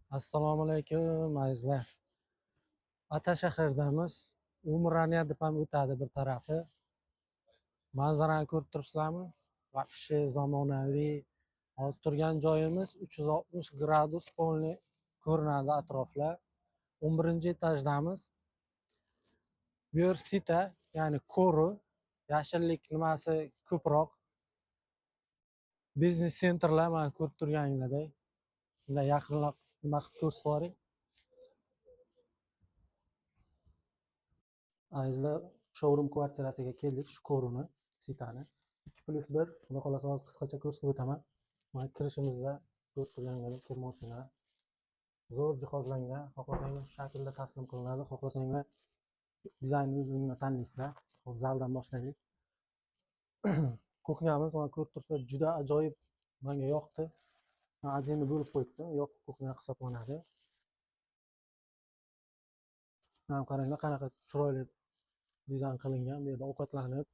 Assalomu alaykum azizlar. Ataşahirdamiz. Umraniya deb ham o'tadi bir tarafi. Manzarani ko'rib turibsizlarmi? Вообще zamonaviy. Hozir turgan joyimiz 360 gradus polni ko'rinadi atroflar. 11-etajdamiz. Bu yer sita, ya'ni ko'ri, yashillik nimasi ko'proq. Biznes sentrlar mana ko'rib turganinglardek. Shunday yaqinlab nima qilib ko'rsatib yuboring. Azizlar, showroom kvartirasiga keldik, shu ko'rini, sitani. 2+1, xudo xohlasa hozir qisqacha ko'rsatib o'taman. Mana kirishimizda ko'rib turganingizdek kir mashina. Zo'r jihozlangan, xohlasangiz shu shaklda taslim qilinadi, xohlasanglar dizaynni o'zingizlar tanlaysizlar. Hop, zaldan boshlaylik. Kuxnyamiz mana ko'rib turibsizlar, juda ajoyib, menga yoqdi. Отдельно bo'lib qo'yibdi, yopiq kuxnya hisoblanadi. Mana qaranglar, qanaqa chiroyli dizayn qilingan. Bu yerda ovqatlanib,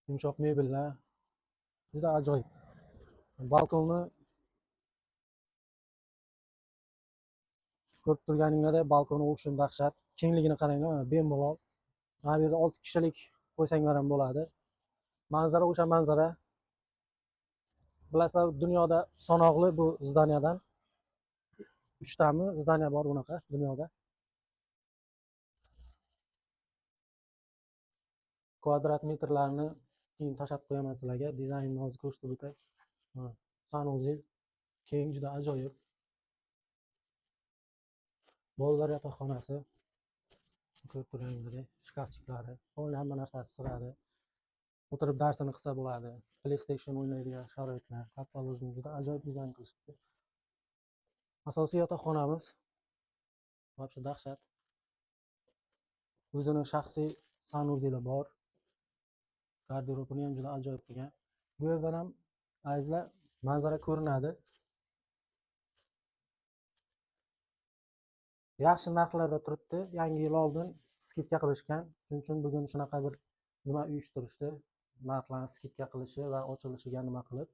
yumshoq mebellar, juda ajoyib. Balkonni ko'rib turganinglardek, balkoni o'shim dahshat. Kengligini qaranglar, bemalol. Mana bu yerda 6 kishilik qo'ysanglar ham bo'ladi. Manzara o'sha manzara. Bilasizlar, dunyoda sanoqli bu zdaniyadan 3 tami zdaniya bor bunaqa dunyoda. Kvadrat metrlarni keyin tashab qo'yaman sizlarga. Dizaynni hozir ko'rsatib o'tay. Sanuzel keng, juda ajoyib. Bolalar yotoqxonasi. Ko'rib turganingizdek, shkafchiklari, hamma narsasi sig'adi. O'tirib darsini qilsa bo'ladi. PlayStation o'ynaydigan sharoitlar, katalogni juda ajoyib dizayn qilishibdi. Asosiy yotoqxonamiz вообще dahshat. O'zini shaxsiy sanuzeli bor. Garderobini ham juda ajoyib qilgan. Bu yerdan ham azizlar manzara ko'rinadi. Yaxshi narxlarda turibdi. Yangi yil oldin skidka qilishgan. Shuning uchun bugun shunaqa bir nima uyushtirishdi. Narxlarni skidka qilishi va ochilishiga nima qilib.